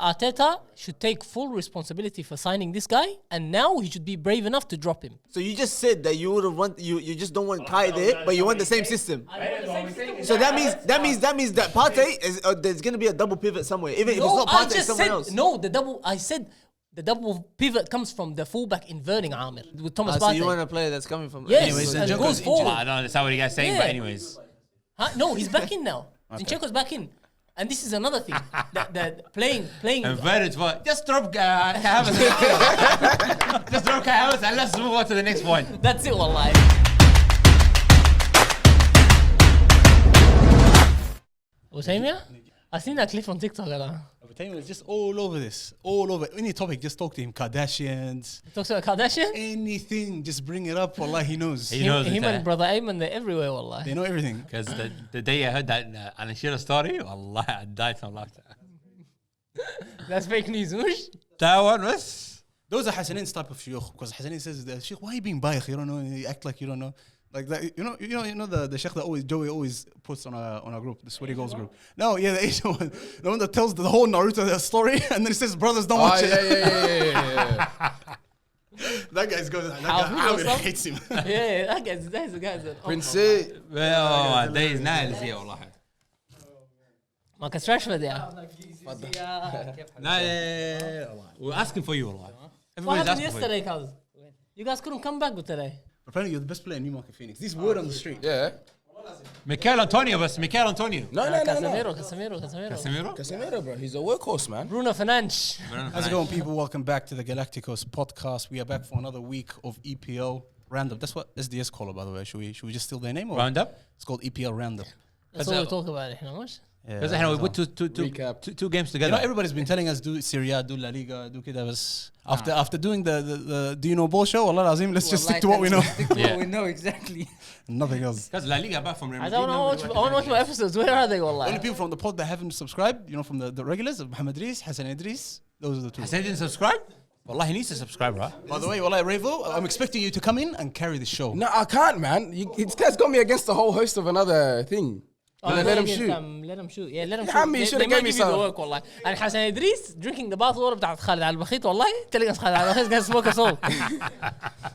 Arteta should take full responsibility for signing this guy, and now he should be brave enough to drop him. So you just said that you would want you just don't want Kai there, but you want the same system. So that means that Partey is there's gonna be a double pivot somewhere, even if it's not Partey, it's someone else. No, I said the double pivot comes from the fullback inverting Amir with Thomas Partey. So you want a player that's coming from? Yes, anyways, and goes forward. I don't understand what you guys saying, but anyways. No, he's back in now. Zinchenko's back in. And this is another thing that playing. Inverted what? Just drop Havertz. Just drop Havertz and let's move on to the next point. That's it, wallahi. Usaimia? I seen that clip on TikTok. It's just all over this. All over. Any topic, just talk to him. Kardashians. Talks about Kardashian? Anything, just bring it up. Wallah, he knows. Him and brother Ayman, they're everywhere, wallah. They know everything. Because the day I heard that Anashira story, wallah, I died from laughter. That's fake news, mush? That one was... Those are Hassanin's type of shuyukh. Because Hassanin says, Sheikh, why are you being biased? You don't know. You act like you don't know. Like that, you know the sheikh that Joey always puts on a group, the Sweaty Goals group. No, yeah, the Asian one, the one that tells the whole Naruto story, and then he says, "Brothers, don't watch it." Yeah. That guy's going. That guy hates him. Yeah, that's the guy. Prince. Well, there is nice here, wallah. ما كسرش بدي. We're asking for you, wallah. What Everybody's happened asking for you. yesterday, cuz? You guys couldn't come back with today. Apparently, you're the best player in Newcastle Phoenix. This word on the street. Yeah. Mikel Antonio, No. Casemiro, Bro. He's a workhorse, man. Bruno Fernandes. How's it going, people? Welcome back to the Galacticoz podcast. We are back for another week of EPL Roundup. That's what SDS call it, by the way. Should we just steal their name? Roundup? It's called EPL Roundup. That's all we talk about it, you know what? Because we put two games together. You know, everybody's been telling us do Serie A, do La Liga, do kida. After doing the Do You Know Ball show, Allah Azim, let's just stick to what we know. Stick to what we know, exactly. Nothing else. Because La Liga back from Real I Madrid. don't know. I want to watch my episodes. Where are they, wallah? Only people from the pod that haven't subscribed, you know, from the regulars, Mohamed Idris, Hassan Idris, those are the two. Hassan didn't subscribe? Wallah, he needs to subscribe, right? By the way, wallah, Rayvo, I'm expecting you to come in and carry the show. No, I can't, man. This guy's got me against the whole host of another thing. Let him shoot. Let him shout. Yeah, let him Yeah, shoot. he should They have might gave me give you the some. work, wallah. And Hassan Idris drinking the bottle water بتاعت خالد على البخيت, والله, telling us Khalid Al Bakhit is going to smoke us all.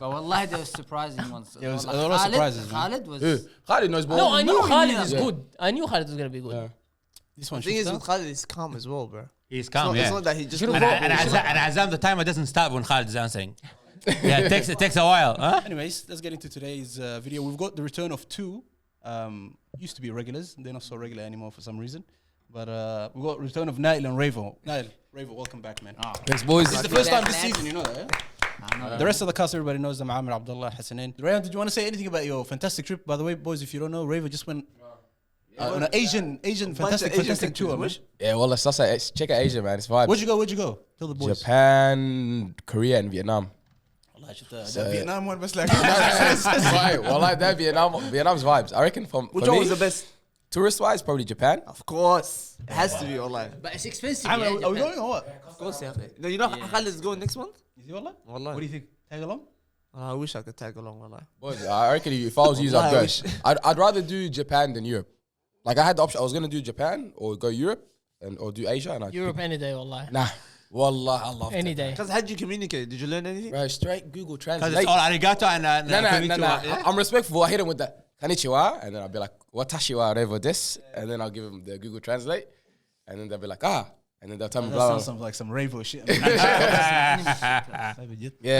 But wallahi, there was surprising ones. Yeah, there was a lot of surprises, man. Khalid was... Khalid knows ball. No, I knew Khalid yeah. is good. I knew Khalid was going to be good. Yeah. This one The thing is shoots with Khalid, he's calm as well, bro. He's calm, It's yeah. not that he just. And Azam, the timer doesn't start when Khalid is answering. Yeah, it takes a while. Huh? Anyways, let's get into today's video. We've got the return of two. Used to be regulars. They're not so regular anymore for some reason. But we've got return of Nail and Rayvo. Rayvo, welcome back, man. Thanks, boys. This is the first time this season, you know that, yeah? The rest of the cast, everybody knows them. Amir, Abdullah, Hassanin. Rayhan, did you want to say anything about your fantastic trip? By the way, boys, if you don't know, Rayvo just went on an Asian fantastic tour, man. Yeah, well, let's check out Asia, man. It's vibes. Where'd you go? Tell the boys. Japan, Korea, and Vietnam. The Vietnam one was like... Right, well, like that, Vietnam's vibes. I reckon Which one was the best? Tourist-wise, probably Japan. Of course. It has to be online. But it's expensive. Are yeah, we Japan. going or what? Of course, yeah. No, you know Khalid is going next month? Is he wallah? Wallah. What do you think? Tag along? I wish I could tag along, wallah. Boys, I reckon if I was you, I'd go. I'd rather do Japan than Europe. Like, I had the option. I was going to do Japan or go Europe or do Asia. And Europe any day, wallah. Nah. Wallah, I love Any it. day. Because how did you communicate? Did you learn anything? Right, straight Google Because Translate. it's all arigato and No. konnichiwa. I'm respectful. I hit him with the konnichiwa, and then I'll be like, watashi wa revo desu, and then I'll give him the Google Translate, and then they'll be like, and then they'll tell me That blah, blah. sounds like some Rayvo shit. Yeah,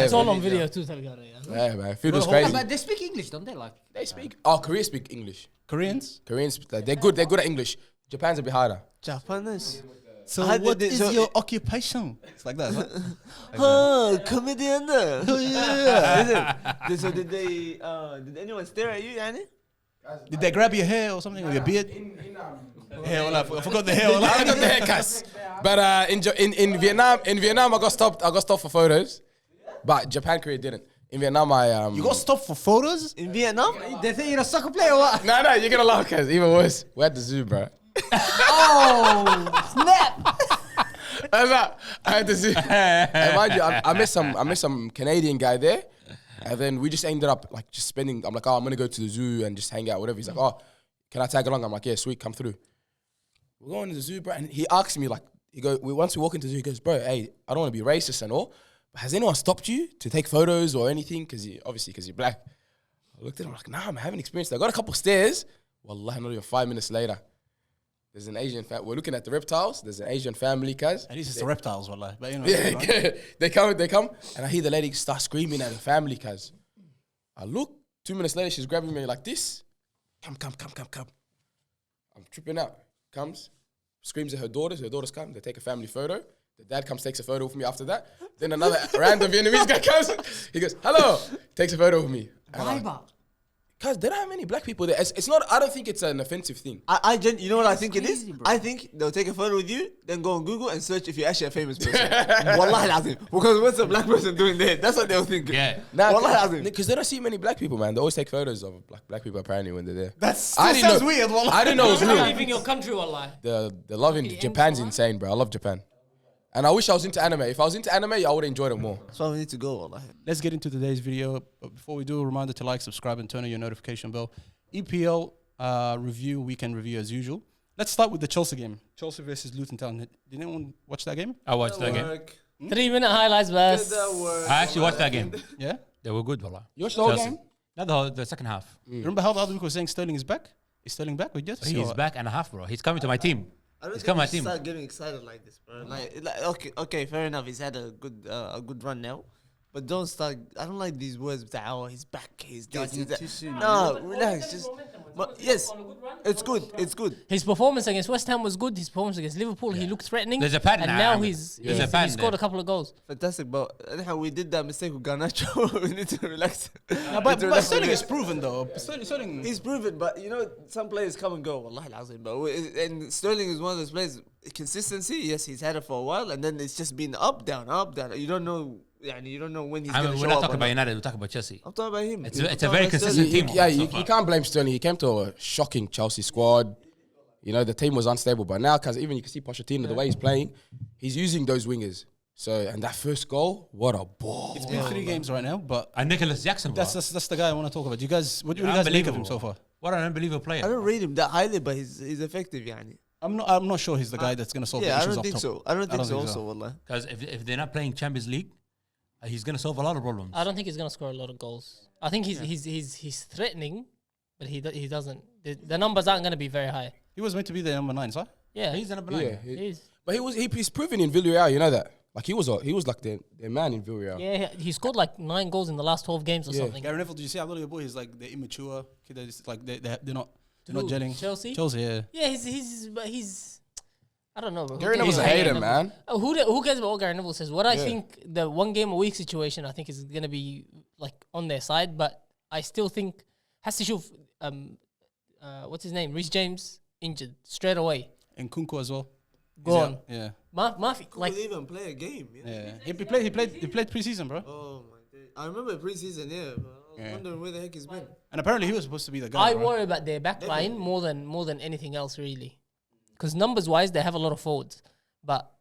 It's all on man. video too, Talgara. Yeah, man. Food was crazy. But they speak English, don't they? Like, They speak. Oh, Korea speak English. Koreans? Koreans, like, they're good at English. Japan's a bit harder. Japanese. So what is your occupation? It's like that, huh? Comedian. Oh, yeah. So did anyone stare at you, Yani? Did they grab your hair or something, or your beard? Hair, well, I forgot the hair. Well, I got the haircuts. But in Vietnam, I got stopped for photos. But Japan, Korea didn't. In Vietnam, You got stopped for photos? In Vietnam? they think you're a soccer player or what? No, you're gonna laugh, cause even worse. We're at the zoo, bro. Oh, snap! I had to zoo. And mind you, I met some Canadian guy there, and then we just ended up like just spending. I'm like, I'm gonna go to the zoo and just hang out, whatever. He's like, can I tag along? I'm like, yeah, sweet, come through. We're going to the zoo, bro, and he asked me like, once we walk into the zoo, he goes, bro, hey, I don't want to be racist and all, but has anyone stopped you to take photos or anything? Because you're black. I looked at him like, nah, I haven't experienced that. I got a couple stairs. Wallah, not even 5 minutes later. There's an Asian family. We're looking at the reptiles. There's an Asian family, cuz. At least it's the reptiles, wallah. But you know, Yeah, they come. And I hear the lady start screaming at the family, cuz. I look, 2 minutes later, she's grabbing me like this. Come. I'm tripping out. Comes, screams at her daughters. Her daughters come. They take a family photo. The dad comes, takes a photo with me after that. Then another random Vietnamese guy comes. He goes, hello. Takes a photo with me. Cause they don't have many black people there. It's not. I don't think it's an offensive thing. You know what I think it is? crazy, bro. I think they'll take a photo with you, then go on Google and search if you're actually a famous person. Wallahi lazim. Because what's a black person doing there? That's what they'll think. Yeah. Wallahi lazim. Because they don't see many black people, man. They always take photos of black people apparently when they're there. that I still didn't sounds know- weird, wallah. I didn't know it was You're real. leaving your country, wallah. The love in Japan's insane, bro. I love Japan. And I wish I was into anime. If I was into anime, I would have enjoyed it more. That's why we need to go, wallahi. Let's get into today's video. But before we do, a reminder to like, subscribe, and turn on your notification bell. EPL weekend review as usual. Let's start with the Chelsea game. Chelsea versus Luton Town. Did anyone watch that game? I watched that game. 3-minute highlights, bus. I actually watched that game. Yeah? They were good, wallah. You watched the whole Chelsea. game? Not the second half. Remember how the other week was saying Sterling is back? Is Sterling back? We just He's back and a half, bro. He's coming to my team. I don't He's think come we my should team. start getting excited like this, bro. Okay, fair enough. He's had a good run now, but don't start. I don't like these words that he's back, he's this, he's that. too soon, No, relax. Just, but yes, it's good. It's good. His performance against West Ham was good. His performance against Liverpool, he looked threatening. There's a pattern and now, now Ahmed. he There's a pattern scored there. a couple of goals. Fantastic, but anyhow, we did that mistake with Garnacho. We need to relax. but Sterling is proven though. Sterling He's proven, but some players come and go. Wallahi lazim, but and Sterling is one of those players. Consistency, yes, he's had it for a while, and then it's just been up, down. You don't know. You don't know when he's going to show We're not up. talking or about not. United. We're talking about Chelsea. I'm talking about him. It's I'm a talking very about Sterling. consistent team. You can't blame Sterling. He came to a shocking Chelsea squad. The team was unstable, but now, because even you can see Pochettino, the way he's playing, he's using those wingers. So, and that first goal, what a ball. It's been 3 games right now, but And Nicholas Jackson, bro. that's the guy I want to talk about. What do you guys make of him so far? What an unbelievable player. I don't rate him that highly, but he's effective, yani. I'm not sure he's the guy that's going to solve the Yeah, I issues don't up think top. so. I don't think so. Also, wallah. Because if they're not playing Champions League, he's going to solve a lot of problems. I don't think he's going to score a lot of goals. I think he's threatening, but he doesn't. The numbers aren't going to be very high. He was meant to be the number 9, sir. Yeah, He's a number 9. Yeah, He's, but he's proven in Villarreal, you know that. Like he was like their man in Villarreal. yeah, he scored like 9 goals in the last 12 games or Yeah. something. Gary Neville, did you see Abdullah boy? He's like they're immature. They're just like they're not Who? gelling. Chelsea? Chelsea, yeah. Yeah, he's I don't know, bro. Gary Who Neville's a cares about hater, Gary man. Neville? Who cares about what Gary Neville says? What I Yeah. think the 1 game a week situation, I think is gonna be like on their side, but I still think has to show. What's his name? Reece James injured straight away. And Kunku as well. Gone. Yeah. Murphy, like Could even play a game. Yeah. He played preseason, bro. Oh my god. I remember preseason. Yeah. But I was wondering where the heck he's been. And apparently he was supposed to be the guy. I bro. worry about their back line more than anything else, really. Because numbers wise, they have a lot of forwards, but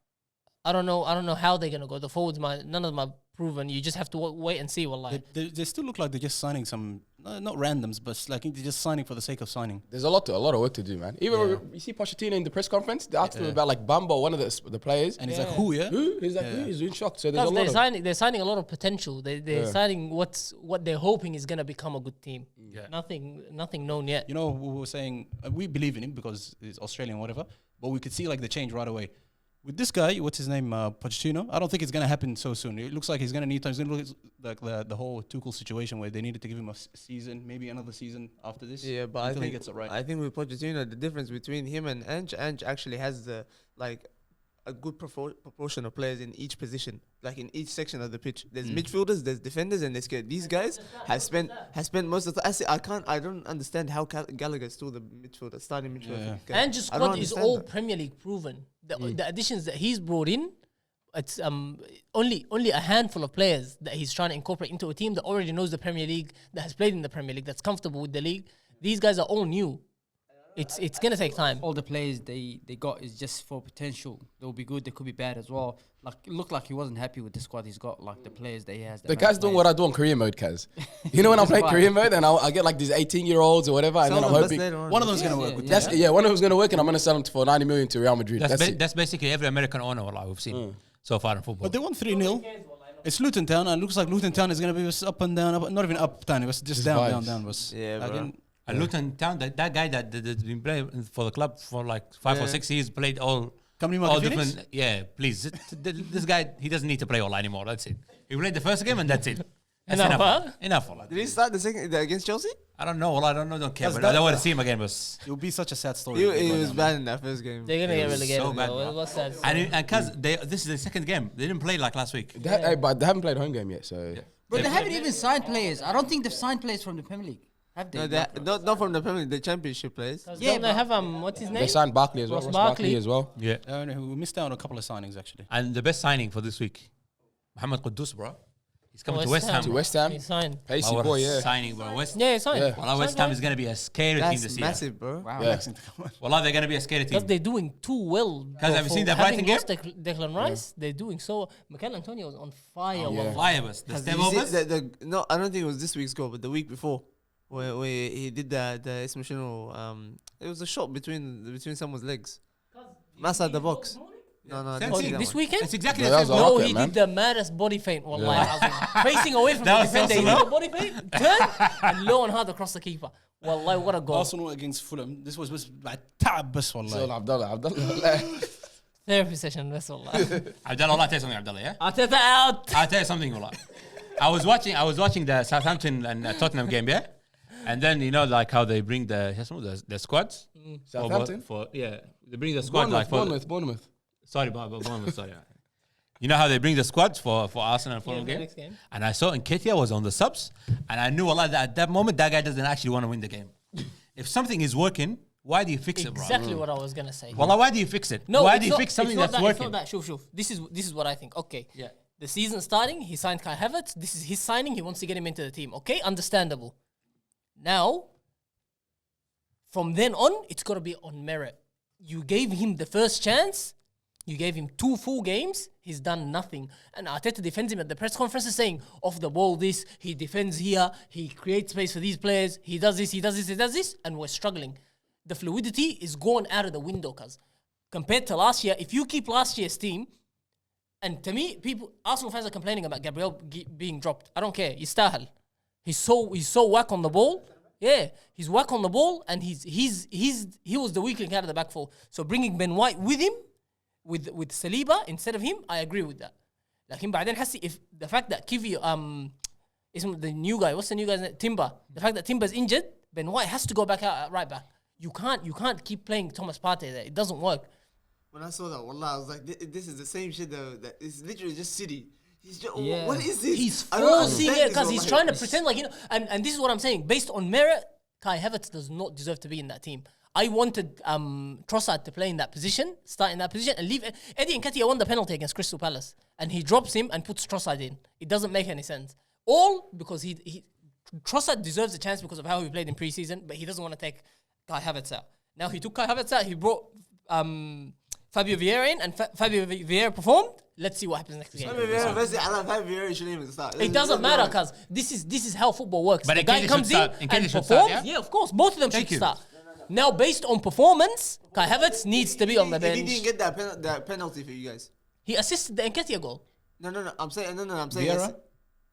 I don't know how they're gonna go. The forwards, none of them are proven. You just have to wait and see. Wallahi. They still look like they're just signing some, not randoms, but it's like they're just signing for the sake of signing. There's a lot of work to do, man. Even you see Pochettino in the press conference, they asked him about like Bamba, one of the players. And he's like, who, yeah? Who? He's like, who? He's in shock. So there's a Because lot of they're signing a lot of potential. They're signing what they're hoping is gonna become a good team. Yeah. Nothing known yet. You know, we were saying we believe in him because he's Australian, whatever. But we could see like the change right away. With this guy, what's his name, Pochettino? I don't think it's gonna happen so soon. It looks like he's gonna need time. It's gonna look like the whole Tuchel situation where they needed to give him a season, maybe another season after this. Yeah, but until he gets it right. I think with Pochettino, the difference between him and Ange actually has a good proportion of players in each position, like in each section of the pitch. There's midfielders, there's defenders, and there's these guys have spent most of the. I don't understand how Gallagher is still the midfielder, starting midfielder. Yeah. And just I don't squad is understand all that. Premier League proven. The additions that he's brought in, it's only a handful of players that he's trying to incorporate into a team that already knows the Premier League, that has played in the Premier League, that's comfortable with the league. These guys are all new. It's gonna take time. All the players they got is just for potential. They'll be good. They could be bad as well. Like it looked like he wasn't happy with the squad he's got. Like the players that he has. The guy's doing what I do on career mode, Kaz. You know when I'm playing career mode and I get like these 18-year-olds or whatever, and then I'm hoping One of them's gonna work with that's one of them's gonna work, and I'm gonna sell him for 90 million to Real Madrid. That's basically every American owner we've seen so far in football. But they won 3-0. It's Luton Town, and it looks like Luton Town is gonna be just up and down, not even up tiny, but just down. Was Yeah, bro. And Luton Town, that guy that's been playing for the club for like 5 or 6 years, played all different. Yeah, please. This guy, he doesn't need to play all anymore. That's it. He played the first game and that's it. That's enough. Did he start the second against Chelsea? I don't know. Well, I don't care. But I don't want to see him again. But it would be such a sad story. He was bad in that first game. They're gonna get relegated. so bad, though. bro. What's that? and because this is the second game, they didn't play like last week. But they haven't played a home game yet, so. But they haven't even signed players. I don't think they've signed players from the Premier League. Have they? No, not from the Premier League, the Championship players. Yeah, Yeah, they have what's his They name? signed Barkley as well. Ross Ross Barkley Barkley as well. Yeah. We missed out on a couple of signings actually. And the best signing for this week, Mohamed Quddus, bro. He's coming to West Ham. To West Ham. He signed. Pacey Wow, what a boy, yeah. signing, bro. Yeah, he signed. Yeah. Well, West Ham is going to be a scary team That's this year. massive, bro. Wow. Yeah. Well, they're going to be a scary team. Because they're doing too well. Guys, have you for seen the having Brighton lost Declan Rice? They're doing so. Mikel Antonio was on fire. yeah. wallah. Flyers, the Has step you seen overs. no, I don't think it was this week's goal, but the week before, where he did the Ismail Shino, it was a shot between someone's legs. Outside the box. No, Same I didn't thing. see that This one. weekend? It's exactly Yeah, the that same was a goal. No, rocket, he man. did the maddest body feint. Wallahi, facing away from the That was so defender. He slow. did the body feint, turned, and low and hard across the keeper. Wallahi, what a goal. Arsenal against Fulham. This was بعد تعب بس So والله. Abdullah. Therapy session, that's all. Abdullah, I'll tell you something, Abdullah, yeah? Arteta out. I'll tell you something, Wallah. I was watching the Southampton and Tottenham game, yeah? And then, you know, like how they bring the squads? Southampton? They bring the squad like for... Bournemouth. Sorry, Bournemouth, sorry. You know how they bring the squads for Arsenal and Fulham the game? next game. And I saw Nketiah was on the subs, and I knew Allah that at that moment that guy doesn't actually want to win the game. If something is working, why do you fix it, bro? Exactly what I was going to say. Wallah, why do you fix it? No, why it's do you not- fix something it's not that's that, working? It's not that. Shuf. This is what I think. Okay. Yeah. The season starting, he signed Kai Havertz. This is his signing. He wants to get him into the team. Okay, understandable. Now, from then on, it's got to be on merit. You gave him the first chance. You gave him 2 full games. He's done nothing. And Arteta defends him at the press conferences saying, off the ball this, he defends here, he creates space for these players, he does this, he does this, he does this, and we're struggling. The fluidity is gone out of the window, cuz. Compared to last year, if you keep last year's team, and to me, Arsenal fans are complaining about Gabriel being dropped. I don't care. Yistahal. He's so whack on the ball. Yeah, he's whack on the ball, and he was the weakling out of the back four. So bringing Ben White with him, with Saliba instead of him, I agree with that. لكن بعدين حسي if the fact that Kivi isn't the new guy, what's the new guy's name? Timber. The fact that Timber's injured, Ben White has to go back out at right back. You can't keep playing Thomas Partey there. It doesn't work. When I saw that, wallah, I was like, this is the same shit that is literally just City. He's just, Yeah. what is this? He's I don't forcing understand it this, because he's wallahi. trying to pretend like, you know, and this is what I'm saying. Based on merit, Kai Havertz does not deserve to be in that team. I wanted Trossard to play in that position, start in that position, and leave. Eddie Nketiah won the penalty against Crystal Palace, and he drops him and puts Trossard in. It doesn't make any sense. All because Trossard deserves a chance because of how he played in preseason, but he doesn't want to take Kai Havertz out. Now he took Kai Havertz out. He brought Fabio Vieira in, and Fabio Vieira performed. Let's see what happens next game. Vieira shouldn't even start. It doesn't matter because this is how football works. But the guy Nketiah comes should in start. Nketiah and should performs. start, Yeah, of course, both of them Thank should you. start. Now, based on performance, Kai Havertz needs to be on the He bench. didn't get that penalty for you guys. He assisted the Nketiah goal. No. I'm saying Vieira?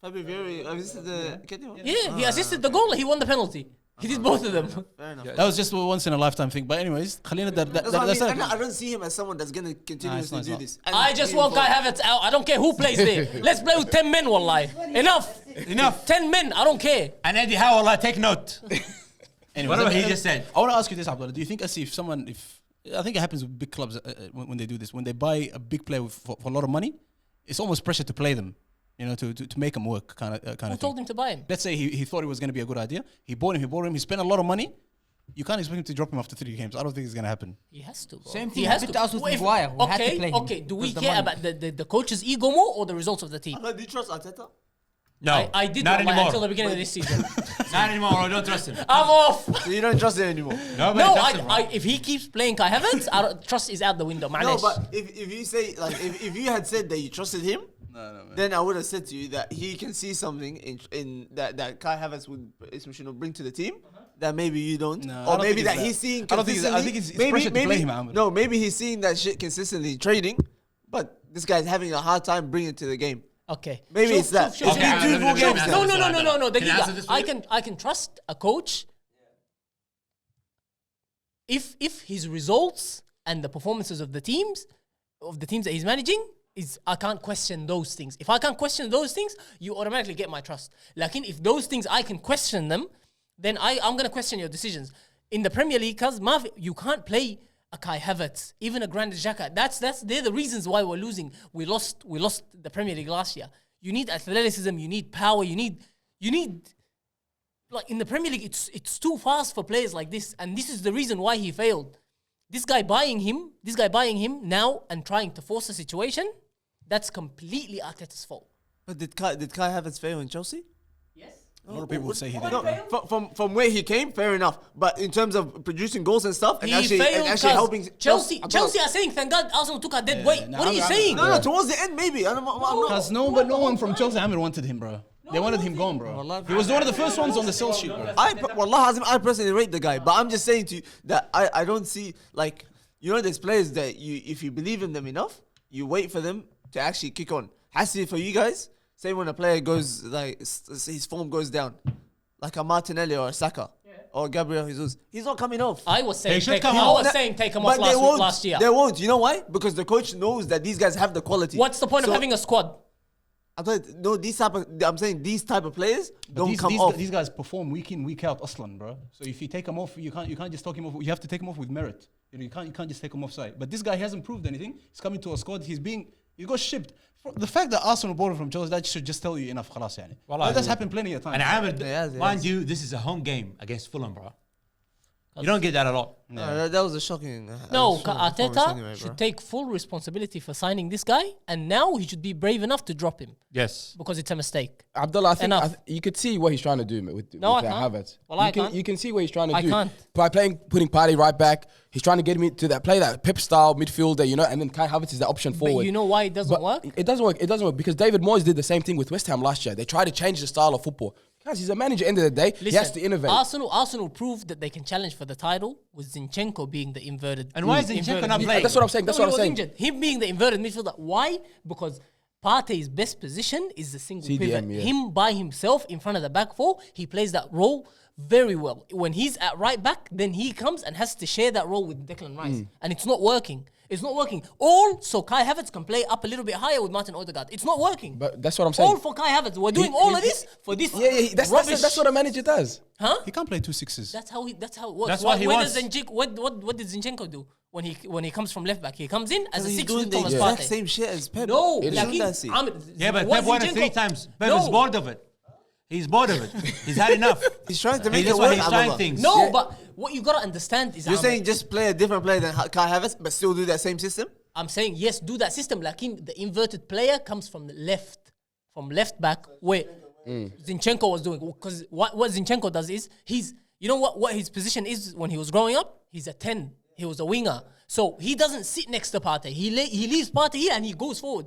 Fabio Vieira assisted the Yeah, he assisted the goal. He won the penalty. He did both of them. Fair enough. That was just a once in a lifetime thing. But anyways, خلينا That's what I mean. I don't see him as someone that's gonna continuously it's do not. this. I just want Kai Havertz out. I don't care who plays there. Let's play with 10 men, wallahi. Enough. 10 men. I don't care. And Eddie Howe, Allah, take note. Anyways, Whatever he just said. I want to ask you this, Abdullah. Do you think, if I think it happens with big clubs when they do this, when they buy a big player for a lot of money, it's almost pressure to play them, you know, to make them work, kind of Who thing. told him to buy him? Let's say he thought it was going to be a good idea. He bought him. He spent a lot of money. You can't expect him to drop him after 3 games. I don't think it's going to happen. He has to. Bro. Same He thing has happened to. to us with Well, if- Maguire. We had to play him Okay. Do we because the care money. about the coach's ego more or the results of the team? Do you trust Arteta? No, I did not not like anymore. until the beginning of this season. Not anymore. I don't trust him. I'm off. So you don't trust him anymore. Nobody No, trusts him, bro. if he keeps playing Kai Havertz, trust is out the window. No, معلش. but if you say like if you had said that you trusted him, then I would have said to you that he can see something in that Kai Havertz would bring to the team that maybe you don't, No, I or don't maybe think that it's he's seeing. I don't think it's- I think it's pressure to play him, Ahmed. No, maybe he's seeing that shit consistently in training, but this guy's having a hard time bringing it to the game. Okay. Maybe it's that. Sure. It's Okay, been two let me- full let me games answer now. this No. one. Can I answer Dagiga. this for you? I can trust a coach if his results and the performances of the teams that he's managing I can't question those things. If I can't question those things, you automatically get my trust. Like if those things I can question them, then I'm gonna question your decisions. In the Premier League, cause you can't play a Kai Havertz, even a Granit Xhaka. They're the reasons why we're losing. We lost the Premier League last year. You need athleticism, you need power, you need like in the Premier League, it's too fast for players like this, and this is the reason why he failed. This guy buying him now and trying to force a situation, that's completely Arteta's fault. But did Kai Havertz fail in Chelsea? Yes. A lot of people would say he did. No, from where he came, fair enough. But in terms of producing goals and stuff, and He actually failed helping Chelsea are saying, thank God Arsenal took a dead weight. no, What are you I'm- saying? No, towards the end maybe. I'm not. Because no one from Chelsea wanted him, bro. They wanted him gone, bro. He was one of the first ones on the sell sheet, bro. I personally rate the guy, but I'm just saying to you that I don't see like there's players that if you believe in them enough, you wait for them to actually kick on. Has to for you guys. Say when a player goes like his form goes down, like a Martinelli or a Saka or Gabriel Jesus, he's not coming off. I was saying should take come him off. off last year. They won't. You know why? Because the coach knows that these guys have the quality. What's the point of having a squad? I'm saying these type of players don't come these, off. These guys perform week in, week out, Aslan, bro. So if you take them off, you can't just take him off. You have to take him off with merit. You can't just take him off side. But this guy hasn't proved anything. He's coming to a squad. He got shipped. The fact that Arsenal bought him from Chelsea, that should just tell you enough. خلاص يعني. Wallahi. That's happened plenty of times. And Ahmed, Yes. mind you, this is a home game against Fulham, bro. You don't get that a lot. That was a shocking. No, performance Arteta anyway, bro. should take full responsibility for signing this guy, and now he should be brave enough to drop him Yes. because it's a mistake. Abdullah, I think Enough. you could see what he's trying to do with No, I Havertz. can't. Well, I can't. You can see what he's trying to I do. can't. By putting Partey right back, he's trying to get me to that Pep style midfielder, and then Kai Havertz is the option forward. But you know why it doesn't But work? It doesn't work. It doesn't work because David Moyes did the same thing with West Ham last year. They tried to change the style of football. Guys, he's a manager. End of the day, he has to innovate. Arsenal proved that they can challenge for the title with Zinchenko being the inverted. And why is Zinchenko inverted not midfielder. playing? That's what I'm saying. That's No, what he I'm was saying. injured. Him being the inverted midfielder. Why? Because Partey's best position is the single CDM, pivot. yeah. Him by himself in front of the back four, he plays that role very well. When he's at right back, then he comes and has to share that role with Declan Rice. And it's not working. It's not working. So Kai Havertz can play up a little bit higher with Martin Odegaard. It's not working. But that's what I'm saying. All for Kai Havertz. We're doing all of this for this That's rubbish. what a manager does. Huh? He can't play 2 6s. That's how it works. That's what he wants. What did Zinchenko do when he comes from left back? He comes in as a He's 6 doing with the Thomas exact Partey. same shit as Pep. No, It is. like Yeah, but Pep won it 3 times. Pep is bored of it. He's bored of it. He's had enough. He's trying to make That's it why work. he's trying Abdullah. things. No, Yeah. but what you gotta understand is You're saying just play a different player than Kai Havertz, but still do that same system? I'm saying yes, do that system. Like the inverted player comes from the left back, where Zinchenko was doing. Because what Zinchenko does is you know what his position is when he was growing up? He's a 10. He was a winger. So he doesn't sit next to Partey. He leaves Partey here and he goes forward.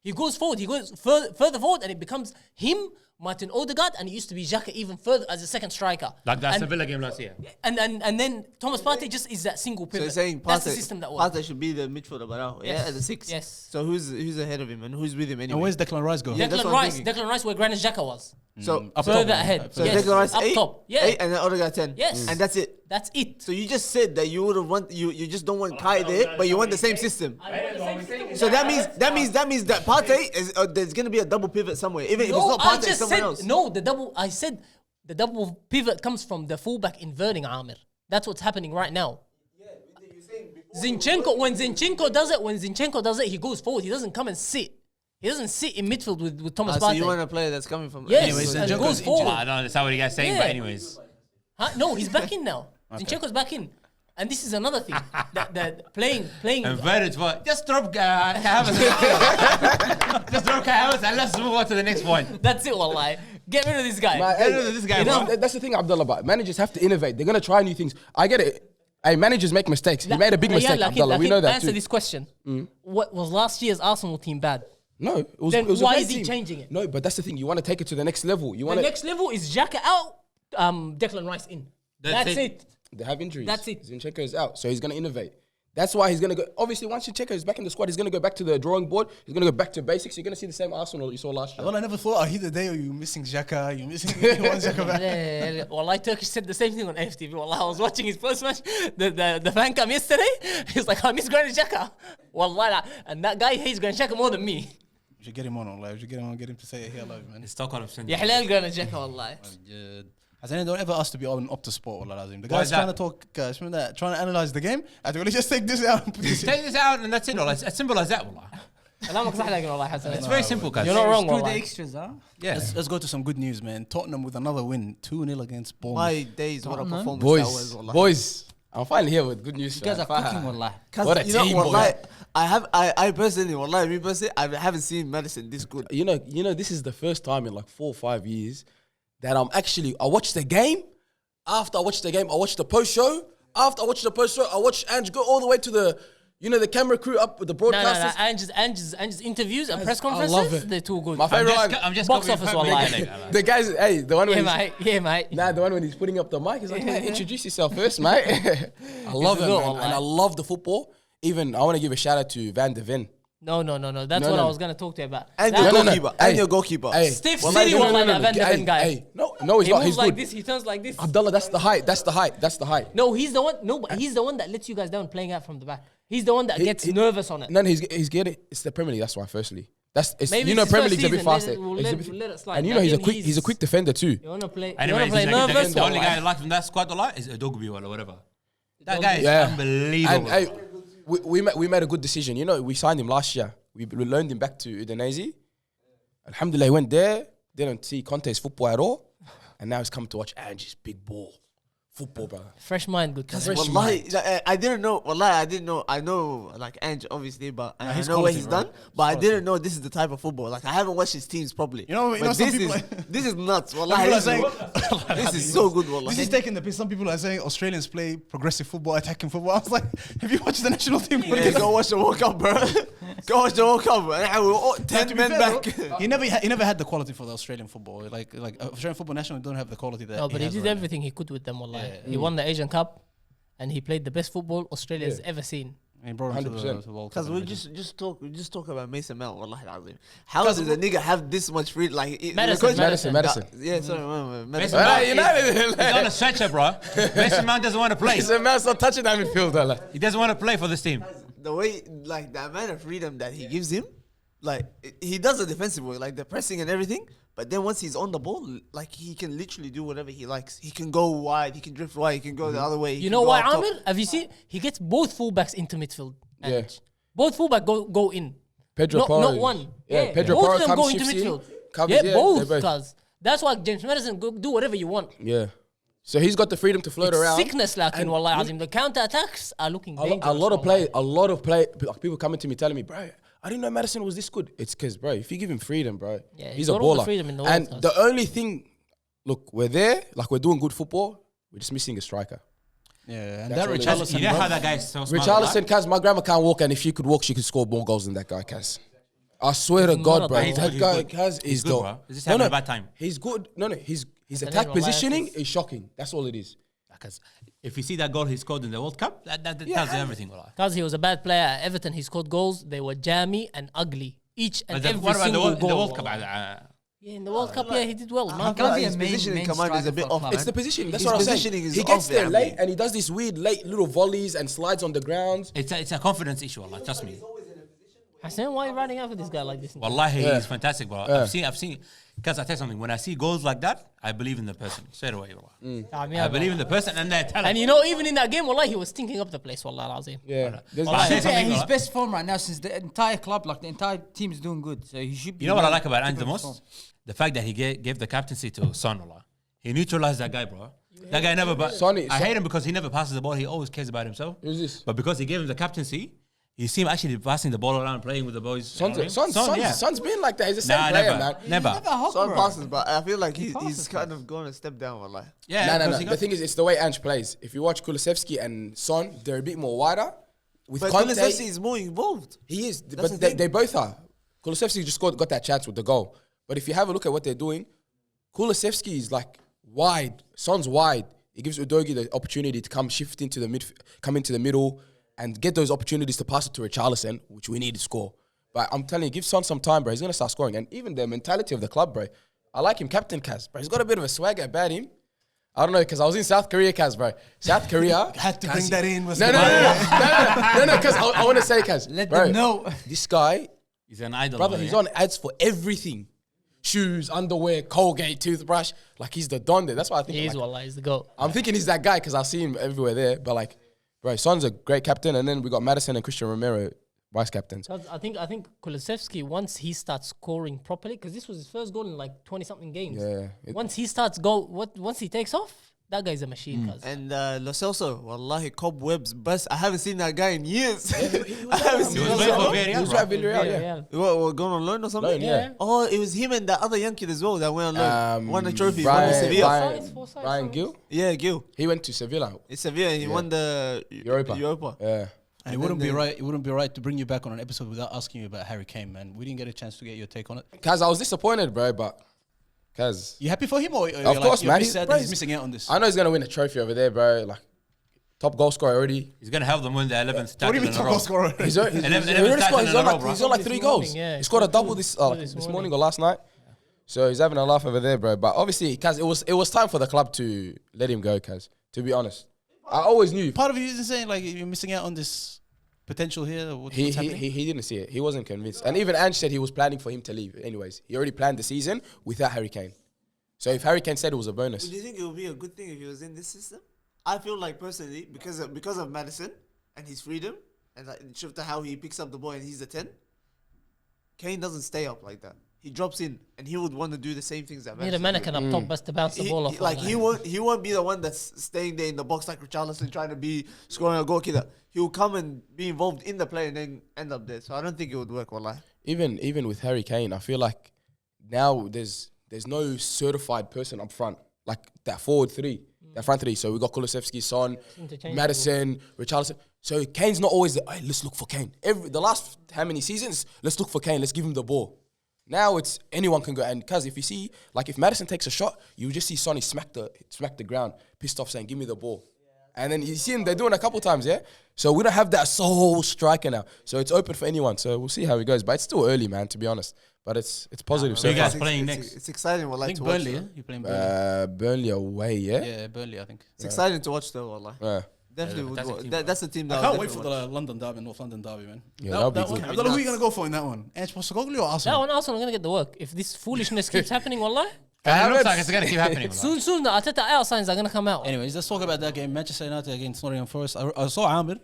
He goes further forward, and it becomes him, Martin Odegaard, and it used to be Xhaka even further as a second striker. Like that and, Sevilla game last year. and then Thomas Partey just is that single So pivot. you're saying That's the system that works. Partey should be the midfielder by now, Yes. as a 6? Yes. So who's ahead of him and who's with him anyway? And where's Declan Rice go? Yeah, that's what I'm thinking. Declan Rice, where Granit Xhaka was. So Up Further top, ahead. So Yes. Declan Rice Up 8, top. Yeah. 8 and then Odegaard 10. Yes. And that's it. That's it. So you just said that you would have want you just don't want Kai there, but you want the same system. So that means that Partey is there's gonna be a double pivot somewhere, even if it's not Partey, it's someone else. I said the double pivot comes from the fullback inverting Amir. That's what's happening right now. When Zinchenko does it, he goes forward. He doesn't come and sit. He doesn't sit in midfield with Thomas So Partey. you want a player that's coming from? Yes, Anyways, and Zinchenko's goes injured. forward. I don't understand what you guys saying, Yeah. but anyways. Huh? No, he's back in now. Zinchenko's back in. And this is another thing. that playing Inverted what? Just drop Havertz. Just drop Havertz let's move on to the next point. That's it, wallahi. Get rid of this guy. Man, Get hey, rid of this guy, that's- bro. That's the thing, Abdullah. But managers have to innovate. They're gonna try new things. I get it. Hey, managers make mistakes. He made a big mistake, Abdullah. We know that Answer too. this question. What was last year's Arsenal team bad? No, it was. Then It was a why great is he team. changing it? No, but that's the thing. You want to take it to the next level. You The want to. next level is Xhaka out, Declan Rice in. That's it. They have injuries. That's it. Zinchenko is out, so he's gonna innovate. That's why he's gonna go. Obviously, once Zinchenko is back in the squad, he's gonna go back to the drawing board. He's gonna go back to basics. You're gonna see the same Arsenal you saw last year. Well, I never thought I'd hear the day of you missing Xhaka, you missing one Xhaka back. Wallahi, Turkish said the same thing on FTV. Wallahi, I was watching his first match. The fan came yesterday. He's like, I miss Granit Xhaka. Wallahi, and that guy hates Granit Xhaka more than me. We should get him on, Allah. We should get him on, get him to say it here live, man. It's Stockholm syndrome. Ya halal Granit Xhaka, wallahi. Hassan, don't ever ask to be on Optus Sport, wallah lazim. The Why guy's is trying that? to talk, trying to analyze the game. I think, just take this out and put this in. Take this out and that's it. Wallah. It's as simple as that. Wallah. كلامك صح لكن والله حسن. It's very simple, guys. You're not wrong, Screw the والله. extras, huh? Yeah. Let's go to some good news, man. Tottenham with another win, 2-0 against Bournemouth. My days, what a Tottenham. performance that was. Boys, Wallah. boys, I'm finally here with good news. You guys are fam. cooking, wallah. What a You know, team, wallahi, boy. I personally, wallahi, me personally, I haven't seen Madison this good. You know, this is the first time in like 4 or 5 years that I watched the game. After I watched the game, I watched the post show. After I watched the post show, I watched Ange go all the way to the camera crew up with the No, broadcasters. Ange's interviews and press I conferences, love it. they're too good. My favorite line. I'm just Box copying office, from wallahi. Premier League, The guys, hey, the one when Yeah, he's, mate. Yeah, mate. nah, the one when he's putting up the mic, he's like, man, introduce yourself first, mate. I love It's it, good, man. wallahi. And I love the football. Even, I want to give a shout out to Van de Ven. No. That's No, what no. I was gonna talk to you about. And That- your No, no, no. goalkeeper. Hey. And your goalkeeper. Hey. Steve Wallahi, City, wallahi, that Van de Ven guy. Hey, no, he's He not. moves He's like good. this. He turns like this. Abdullah, that's the height. That's the height. That's the height. No, he's the one. No, but he's the one that lets you guys down playing out from the back. He's the one that gets he- nervous on it. No, he's getting. It's the Premier League. That's why. Firstly, Maybe you know it's his Premier first League's a bit season, faster. we'll It's a let- bit- let it slide. And you know he's a Again, quick. He's a quick defender too. You wanna play? Anyway, you wanna play nervous? the only or guy I what? like from that squad a lot is Adogby or whatever. That guy is Yeah. unbelievable. And hey, we made a good decision. You know, we signed him last year. We loaned him back to Udinese. Alhamdulillah, he went there. Didn't see Conte's football at all, and now he's come to watch Ange's big ball football, brother. Fresh mind, good. Fresh Wallahi, I didn't know. Wallahi, I didn't know. I know like Ange obviously, but I he's know what quality, he's bro. done. But I didn't know this is the type of football. Like I haven't watched his teams properly. You know, But some this people is like- this is nuts. Some Wallahi, people are this saying, this is so good. Wallahi. this is taking the piss. Some people are saying Australians play progressive football, attacking football. I was like, have you watched the national team? Yeah, go watch the World Cup, bro. Go watch the World Cup. And I will Now, 10 to be men fair, back. though, he never had the quality for the Australian football. Like Australian football national don't have the quality that. No, but he has did right now. everything he could with them. Wallahi, he won the Asian Cup, and he played the best football Australia's Yeah. ever seen. And he brought him to 100%. the World Cup. Because we just talk about Mason Mount. Wallahi alazim. How does a nigga have this much free? Like Madison. Yeah, sorry, Mason Madison. Mount Hey, is- United. He's on a stretcher, bro. Mason Mount doesn't want to play. He's a man. Stop touching that midfield, Allah. He doesn't want to play for this team. The way, like the amount of freedom that he gives him, like he does the defensive work, like the pressing and everything. But then once he's on the ball, like he can literally do whatever he likes. He can go wide, he can drift wide, he can go the other way. he You can know go why, up top. Amir? Have you seen? He gets both fullbacks into midfield. Yeah. Ange. Both fullback go in. Pedro not Porro. one. Yeah, Pedro both Porro of them comes, go into shifts in, midfield. covers, Yeah, yeah, both. they're both. Cause that's why James Madison go do whatever you want. Yeah. So he's got the freedom to float It's around. sickness, like in And Wallahi you- Azim. The counter attacks are looking A dangerous. lot of wallahi. play, like people coming to me telling me, bro, I didn't know Madison was this good. It's because, bro, if you give him freedom, bro, Yeah, he's he's a got all the baller. freedom in the world, And cuz. the only thing, look, we're there, like we're doing good football. We're just missing a striker. Yeah, and That's that all it is. Richarlison. You know bro. how that guy's so smart. Richarlison, Kaz, my grandma can't walk, and if she could walk, she could score more goals than that guy, Kaz. I swear to He's God, not bro. a He's That good, he's guy, good. Kaz, He's is good, dope. bro. He's just having a bad time. He's good. No, his That's attack the name of positioning life. is shocking. That's all it is. Because if you see that goal he scored in the World Cup, that tells you everything. Wallah. Because he was a bad player at Everton, he scored goals. They were jammy and ugly. Each and But then every what about single in the goal. World Cup? Yeah, in the World Cup, yeah, he did well. Man. can't be a His main positioning command is a striker bit for a off. club. It's the positioning. That's His what I'm saying. positioning is He gets off there there, late man. and he does these weird late little volleys and slides on the ground. It's a confidence issue, Allah. Trust me. Hassan, why are you riding out for this guy like this? Wallahi, Yeah. he's fantastic, bro. Yeah. I've seen. Because I tell you something, when I see goals like that, I believe in the person straight away. Wallah. I believe in the person and their talent. And you know, even in that game, wallahi, he was stinking up the place, wallahi azim. Yeah. There's- Wallahi. Should be something, at his right? best form right now since the entire club, like the entire team is doing good. So he should be. You know what I well like about top Ange the of his most? form. The fact that he gave the captaincy to Son. Allah. He neutralized that guy, bro. That guy never. Sonny- I hate him because he never passes the ball. He always cares about himself. Who's this? But because he gave him the captaincy, You see him actually passing the ball around, playing with the boys. Son's been like that. He's the same Nah, player, never. man. Never. Son passes, but I feel like he's kind of going a step down. Wallah. Yeah, No. because he The got- thing is, it's the way Ange plays. If you watch Kulusevski and Son, they're a bit more wider. With But Conte, Kulusevski is more involved. he is, the but thing. they both are. Kulusevski just got that chance with the goal. But if you have a look at what they're doing, Kulusevski is like wide. Son's wide. It gives Udogie the opportunity to come into the middle and get those opportunities to pass it to Richarlison, which we need to score. But I'm telling you, give Son some time, bro. He's gonna start scoring. And even the mentality of the club, bro. I like him, Captain Kaz, bro. He's got a bit of a swagger about him. I don't know, because I was in South Korea, Kaz, bro. South Korea. Had to bring that in. No, because I want to say, Kaz. Let bro, them know. This guy, He's an idol. brother, over he's here. on ads for everything. Shoes, underwear, Colgate, toothbrush. Like, he's the don there. That's why I think. He is, like, wallah, he's the GOAT. I'm thinking he's that guy because I see him everywhere there. But, like, bro, Son's a great captain. And then we got Madison and Christian Romero, vice captains. So I think Kulusevski, once he starts scoring properly, because this was his first goal in like 20-something games. Yeah. Once he starts once he takes off, that guy's a machine. Cuz. And Lo Celso, wallahi, cobwebs bust. I haven't seen that guy in years. I haven't He seen was Lo playing for Celso. Villarreal, He was bro. at Villarreal, yeah. What, going on loan or something? Loan, yeah. Oh, it was him and that other young kid as well that went on loan. Won the trophy. Won Brian, the Sevilla. Brian Gill. Yeah, Gil. He went to Sevilla. It's Sevilla. He won the Europa. Yeah. And it wouldn't be right. It wouldn't be right to bring you back on an episode without asking you about Harry Kane, man. We didn't get a chance to get your take on it. Kaz, I was disappointed, bro, but Kaz, You happy for him, or Of course, man. He's sad that he's missing out on this. I know he's gonna win a trophy over there, bro. Like, top goal scorer already. He's going to help them win the 11th What do title you mean in a top row. goal scorer? He's already 11 scored. titles in a row, bro. He's on like This 3 morning, goals. yeah. He scored a double This this morning morning. or last night. So he's having a laugh over there, bro. But obviously, Kaz, it was time for the club to let him go, Kaz. To be honest, I always knew Part of you isn't saying like you're missing out on this potential here. What's happening? he didn't see it. He wasn't convinced. And even Ange said he was planning for him to leave. Anyways, he already planned the season without Harry Kane. So if Harry Kane said it was a bonus, Do you think it would be a good thing if he was in this system? I feel like personally, because of Madison and his freedom and like Shifter how he picks up the ball and he's a 10, Kane doesn't stay up like that. He drops in and he would want to do the same things that Need a Madison mannequin up top, best to bounce the ball off. like wallah. he won't be the one that's staying there in the box like Richarlison trying to be scoring a goal killer. He will come and be involved in the play and then end up there. So I don't think it would work, wallahi. even with Harry Kane, I feel like now there's no certified person up front, like that forward three, that front three. So we got Kulusevski, Son, Interchangeable. Madison, Richarlison. So Kane's not always hey, let's look for Kane. The last how many seasons, let's look for Kane, let's give him the ball. Now it's anyone can go. And because if you see, like if Madison takes a shot, you just see Sonny smack the ground, pissed off saying, give me the ball. And then you see him, they're doing it a couple times, yeah? So we don't have that sole striker now. So it's open for anyone. So we'll see how it goes. But it's still early, man, to be honest. But it's positive. So So you guys far. playing it's, next? It's exciting, I wallahi, think to watch. Burnley. though. Yeah? You're playing Burnley. Burnley away, yeah? Yeah, Burnley. I think. It's exciting to watch though, wallahi. Yeah, Definitely would fantastic watch. team, That's the team that I I'll can't wait for definitely the London derby, North London derby, man. Yeah, that'll be that good. one, I don't know who you're gonna go for in that one. Ange Postecoglou or That Arsenal? one Arsenal are going to get the work. If this foolishness keeps happening, wallah, It looks like it's going to keep happening. soon the Arteta out signs are going to come out. Anyways, let's talk about that game. Manchester United against Nottingham Forest. I saw Amir.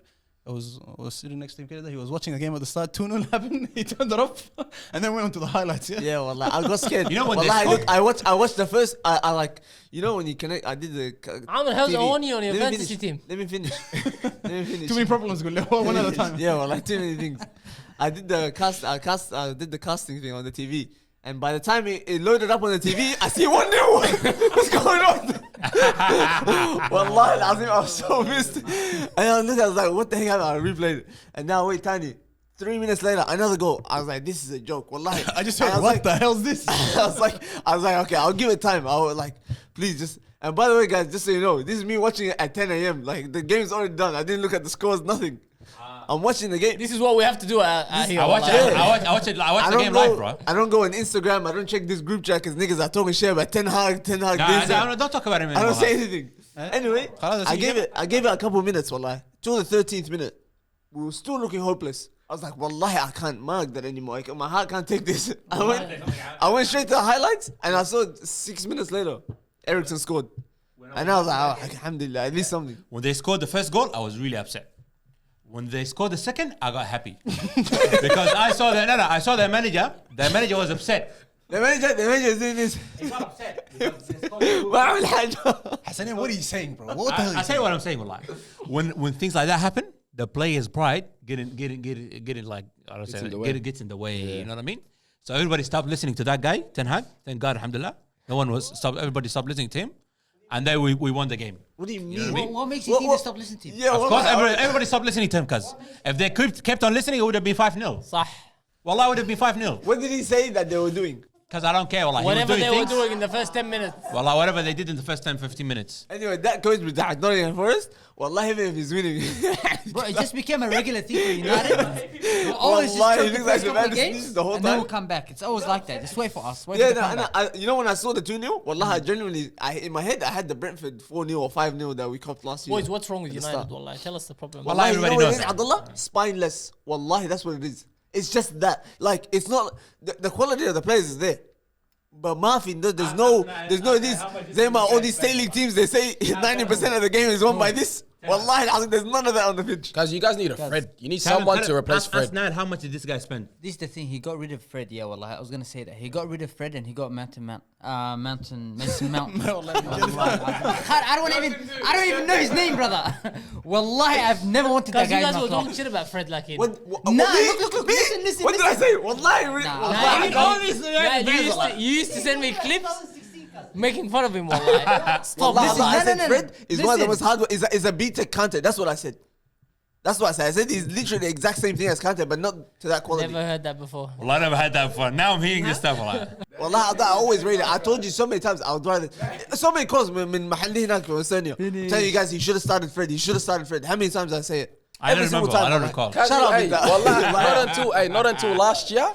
I was sitting next to him. He was watching the game at the start. 2-0 happened. He turned it off and then went on to the highlights. Yeah. Yeah, well, I got scared. You know when Wallahi, they look, I watched the first. I like, you know, when you connect. I did the. Amr, how's it TV. on you on your Let me fantasy finish. team? Let me finish. Let me finish. Too many problems. Go one at a time. Yeah, well, like too many things. I did the I did the casting thing on the TV, and by the time it loaded up on the TV, I see 1-0. What's going on? Wallahi, I was so missed. And I looked, I was like, what the heck? I replayed it, and now wait, tiny. 3 minutes later, another goal. I was like, this is a joke. Wallahi. I just And heard, was what like, the hell's this? I was like, okay, I'll give it time. I was like, please just. And by the way, guys, just so you know, this is me watching it at 10 a.m. Like the game's already done. I didn't look at the scores, nothing. I'm watching the game. This is what we have to do out here. I watch wallah. I watch the game live, bro. I don't go on Instagram. I don't check this group chat because niggas are talking shit about Ten Hag. Nah, this, that. don't talk about him I anymore. don't say anything. Anyway, Khalas, I you gave it a couple minutes, wallahi. Till the 13th minute, we were still looking hopeless. I was like, wallahi, I can't mark that anymore. My heart can't take this. I went straight to the highlights and I saw 6 minutes later, Ericsson scored. And I was like, oh, alhamdulillah, at least something. When they scored the first goal, I was really upset. When they scored the second, I got happy because I saw the manager. The manager was upset. The manager is doing this. He got upset. بعمل حاجة. Hassanin, what are you saying, bro? What the hell? I say what I'm saying, like when things like that happen, the players' pride getting like I don't say gets in the way. Yeah. You know what I mean? So everybody stopped listening to that guy, Ten Hag. Thank God, alhamdulillah. Everybody stopped listening to him, and then we won the game. What do you mean? What makes you think they stop listening to him? Yeah, Of course, everybody stopped listening to him because if they kept on listening, it would have been 5-0. صح. Wallah, it would have been 5-0. What did he say that they were doing? Because I don't care. Wallah, Whatever they were things. doing in the first 10 minutes. Wallah, whatever they did in the first 10-15 minutes. Anyway, that coach with that Nottingham Forest, wallahi, even if he's winning. Bro, it just became a regular thing for United. We'll always just Wallahi, choke he the looks like first the couple man of that games, sneezes the whole and then time. we'll come back. It's always like that. Just wait for us. Wait Yeah, for the no, comeback. you know when I saw the 2-0, wallahi, genuinely, in my head, I had the Brentford 4-0 or 5-0 that we copped last year. Boys, what's wrong with At the United? start. Wallahi, tell us the problem. Wallahi, You know everybody what it knows is, that. Abdullah? Spineless. Wallahi, that's what it is. It's just that. Like, it's not... The quality of the players is there. But Mafi, there's no this. All these state league teams, they say 90% of the game is won by this. Wallahi, there's none of that on the pitch. Guys, you guys need a Fred. You need someone to replace Fred. Now, how much did this guy spend? This is the thing. He got rid of Fred. Yeah, well, I was gonna say that he got rid of Fred and he got Mason Mount. I don't even know his name, brother. Wallahi, I've never wanted that Because guy. you guys in were my club. talking shit about Fred like in. Nah, look, listen. What did I say? Wallahi, You used to send me clips making fun of him. Wallahi. Stop. Wallahi, Listen, I said no. Fred is one of the Listen. most hard. Is a B-Tech Kante. That's what I said. That's what I said. I said he's literally the exact same thing as Kante, but not to that quality. Never heard that before. Well, I never had that before. Now I'm hearing this stuff. Wallah. Wallahi, I always rate it. I told you so many times. I would rather. So many calls من محلي هناك في وسانيا. Tell you guys, he should have started Fred. He should have started Fred. How many times I say it? I don't Every single remember. I don't wallahi. recall. Shut up hey, with that. wallahi, not until last year.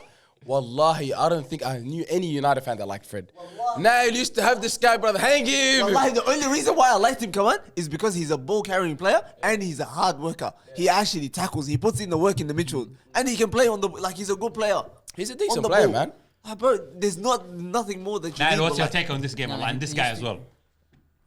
Wallahi, I don't think I knew any United fan that liked Fred. Nail used to have this guy, brother. Hang him. Wallahi, the only reason why I liked him, come on, is because he's a ball carrying player and he's a hard worker. He actually tackles. He puts in the work in the midfield, and he can play on the like. He's a good player. He's a On decent the player, ball. man. Bro, there's nothing more that you Now, need. what's your wallahi. take on this game, No, Wallah, and this he guy used as well?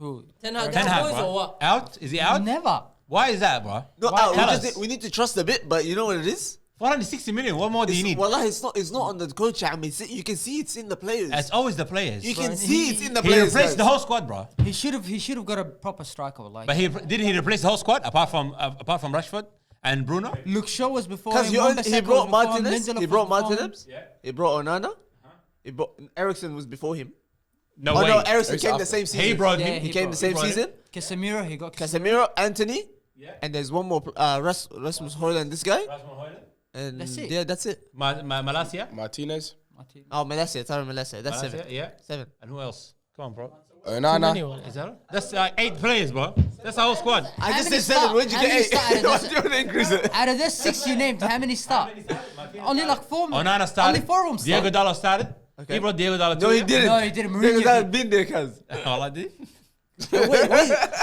Who? Ten Hag Ten Hag, boys bro. or what? Out? Is he out? Never. Why is that, bro? No, Tell us. we need to trust a bit, but you know what it is? 460 million. What more do you need? Wallahi, it's not on the coach. I mean, you can see it's in the players. It's always the players. You can Bro, see he- it's in the He players. replaced guys. the whole squad, bro. He should have got a proper striker. Like, But did he replace the whole squad apart from Rashford and Bruno? Luke Shaw was before Because him. he Wan-Bissaka brought was before him, Martinez. Lindelof He was brought before him. Martinez. He brought Onana. He brought Ericsson was before him. No Oh way. no, Ericsson came Ericsson the same season. He brought Yeah, him. He came the same brought him. season. Casemiro, he got Casemiro, Anthony, and there's one more. Rasmus Højlund, this guy. And That's it. yeah, that's it. Malacia? Martinez, Oh, Malacia, Tara Malacia. That's Malacia, 7. yeah. 7. And who else? Come on, bro. Onana. Anyone. Is that? That's 8 players, bro. That's the whole squad. I just many said 7. start- Where'd you how get many 8? started? Why do you want to increase it? Out of the 6 you named, how many start? Only like 4. Onana started. Only 4 of them Diego start. Dallo started. Okay. He brought Diego Dallo No, too, he yeah? didn't. No, he didn't. Because Mourinho I've did. been there, cuz. All I did.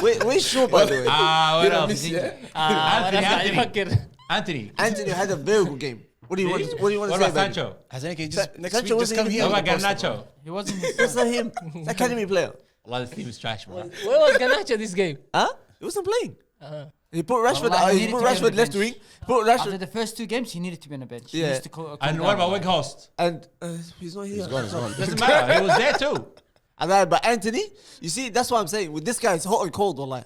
Wait, sure, by the way. What else? Anthony. Anthony. Anthony had a very good game. What do you want? What do you want to What say about about him? Sancho? Has any just next Sancho week just wasn't come even here? What on the about poster, Garnacho? He wasn't. That's not him. It's academy player. Allah, this team is trash, bro. Where was Garnacho this game? Huh? He wasn't playing. He put Rashford. Wallahi, he He needed put to be on Rashford the left bench. wing. Put After Rashford. the first 2 games, he needed to be on the bench. Yeah. He needs to calm And down. what about Weghorst? And he's not here. He's gone. Doesn't matter. He was there too. But Anthony, you see, that's what I'm saying. With this guy, it's hot and cold, wallah.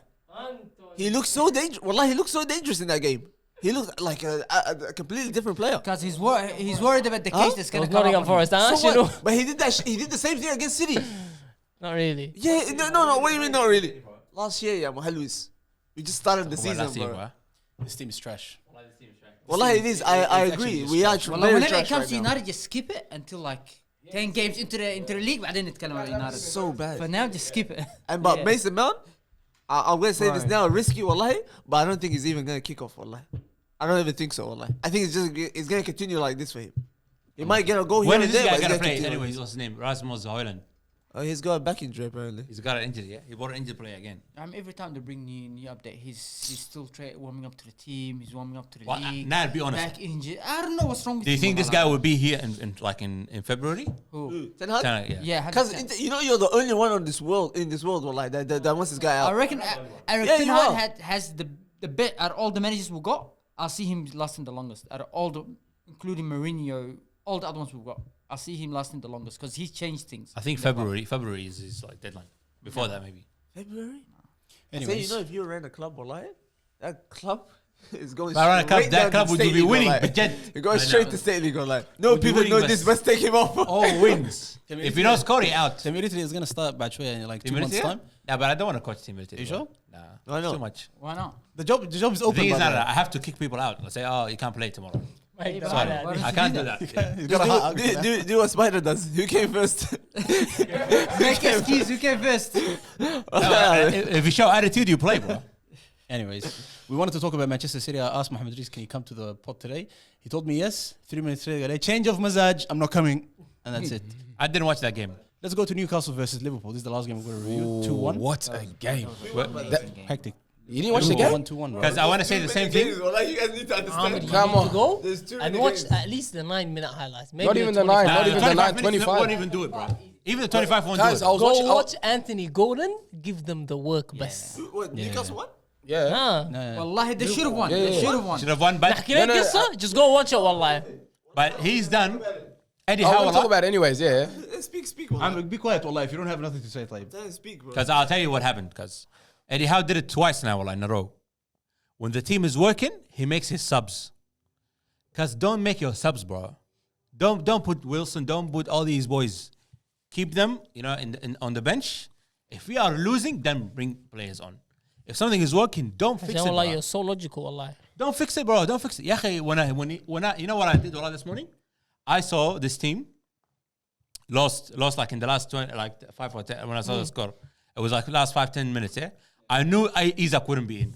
He looks so dangerous. Wallah, he looks so dangerous in that game. He looked like a completely different player. Because he's worried about the case that's It going was to come Nottingham up. Forest. Huh? So You know? what? But he did that. He did the same thing against City. Not really. Yeah, no. What do you mean, not really? Last year, yeah, Muhalwis. We just started the season, bro. This team is trash. Wallah, it is. I agree. We are Well, very whenever it trash comes right to now. United, just skip it until like 10 games into the league. بعدين نتكلم about United. So bad. For now, just skip it. But Yeah. Mason Mount, I'm gonna say this Right. now, risky, wallahi, but I don't think he's even gonna kick off, wallahi. I don't even think so, wallahi. I think it's gonna continue like this for him. He might get a goal here When and is this there, guy but gonna he's play? continue like Anyways, this. what's his name? Rasmus Højlund. Oh, he's got a back injury apparently. He's got an injury, yeah? He brought an injured player again. Every time they bring new update, he's still warming up to the team. He's warming up to the Well, league. now, be honest. Back injured. I don't know what's wrong with Do you him, think this wallah. guy will be here in February? Who? Ten Hag? Yeah. Yeah, Because 100%. you know you're the only one on this world wallahi, that wants this guy I out. reckon Eric Yeah, Ten you Hag are. has the bet out of all the managers we got. I'll see him lasting the longest. Out of all the, including Mourinho, all the other ones we've got, I'll see him lasting the longest because he's changed things. I think February is his like deadline. Before that, maybe. February? Say, Anyways, you know, if you ran a club, wallahi, that club, It's going But around straight that down club to would State be League, winning. like. But It goes straight to State League. Like, no Would be people winning, know this. but- Let's take him off. all wins. If you don't score it out. Team Eritrea is gonna start batch in like 2 Team months' Eritrea? time. Yeah, but I don't want to coach Team Eritrea. You sure? Nah, Why not? too much. Why not? The job is The open. thing is, by the way. I have to kick people out. Let's say, oh, you can't play tomorrow. Wait, Why Sorry, not? Why I don't can't you do do that. He's got a heart. Do what Spider does. Who came first? Make excuse. Who came first? If you show attitude, you play, bro. Anyways, we wanted to talk about Manchester City. I asked Mohamed Rees, can you come to the pod today? He told me yes. 3 minutes later, change of mazaj, I'm not coming. And that's it. I didn't watch that game. Let's go to Newcastle versus Liverpool. This is the last game we're going to review. 2-1. What a game. Hectic. You didn't watch the game? 1-2-1, bro. Because I want to say the same thing. Like, you guys need to understand. Come to on. go There's too and many watch games. at least the 9-minute highlights. Maybe Not even the 9, 25. not even the 9, 25 minutes 25. won't even do it, bro. Even the 25 won't Guys, do I it. was Go watching. watch Anthony Gordon. Give them the work best. What, Newcastle what? Yeah. Ah. Wallahi, they should have won. Yeah, They yeah. should have won. Should have won, but نحكي لك قصة just go watch it والله. but he's done. Eddie I want to talk Howe, about it anyways, yeah. Speak. Wallah. Be quiet, Wallah, if you don't have nothing to say, طيب. Speak, bro. because I'll tell you what happened. Because Eddie Howe did it twice now, in a row. When the team is working, he makes his subs. Because don't make your subs, bro. Don't put Wilson. Don't put all these boys. Keep them, on the bench. If we are losing, then bring players on. If something is working, don't fix it, والله bro. you're so logical والله. Don't fix it, bro. Don't fix it. يا أخي, when I, you know what I did this morning? I saw this team lost like in the last 20, like 5 or 10. When I saw the score, it was like last 5-10 minutes. Yeah, I knew Isaac wouldn't be in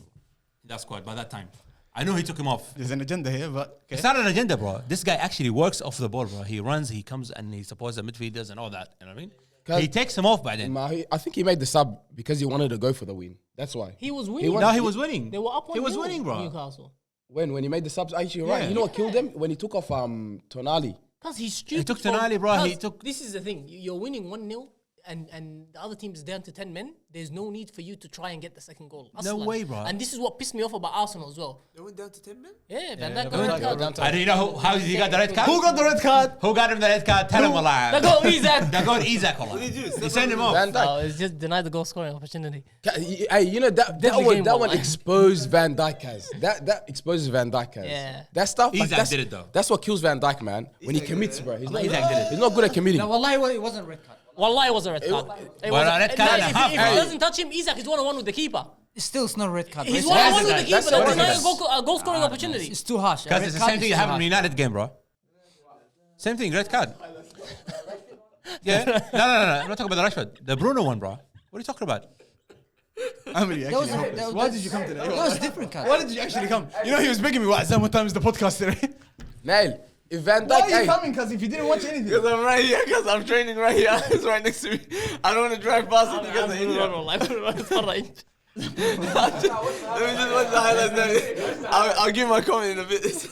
that squad by that time. I knew he took him off. There's an agenda here, but... It's not an agenda, bro. This guy actually works off the ball, bro. He runs, he comes, and he supports the midfielders and all that. You know what I mean? He takes him off by then. I think he made the sub because he wanted to go for the win. That's why. He was winning. won- No, he was winning. They were up 1-0. He was winning, bro. Newcastle. When he made the subs, actually, right. You know what killed them? When he took off Tonali. Because he's stupid. He took Tonali, bro. He 'cause took- This is the thing. You're winning 1-0 and the other team is down to 10 men. There's no need for you to try and get the second goal. No Aslan. way, bro. And this is what pissed me off about Arsenal as well. They went down to 10 men? Yeah, Van Dijk Van got Dijk red card. down to- And you know how he got the red card? Who got the red card? Who got him the red card? Tell him a lie. They got Isaac. They got Isaac. What did he do? He sent him off. Van Dijk. No, it's just denied the goal scoring opportunity. Hey, you know that Deadly game, one wallah. exposed Van Dijk as. That exposes Van Dijk as. Yeah. That stuff. Isaac that's, did it, though. That's what kills Van Dijk, man. When he commits, bro. He's not, Isaac did it. he's not good at committing. No, wallahi, it wasn't a red card. Wallah, it was a red card. It Well, was a red card and a if half, he bro. doesn't touch him, Isaac is 1-on-1 with the keeper. It's not a red card. He's bro. 1-on-1 with the keeper. That's That what denied it is. a goal scoring opportunity. It's too harsh. Because it's the same thing that happened in the United game, bro. Same thing, red card. Yeah. No. I'm not talking about the Rashford. The Bruno one, bro. What are you talking about? Emily, That was actually, a- why did you come today? That was a different card. Why did you actually come? You know, he was begging me, what time is the podcast today? Nail. If Van Why Dijk, are you hey, coming? Because if you didn't watch anything. Because I'm right here, because I'm training right here. It's right next to me. I don't want to drive past it because of India. Let me just watch the highlights now. I'll give my comment in a bit. He's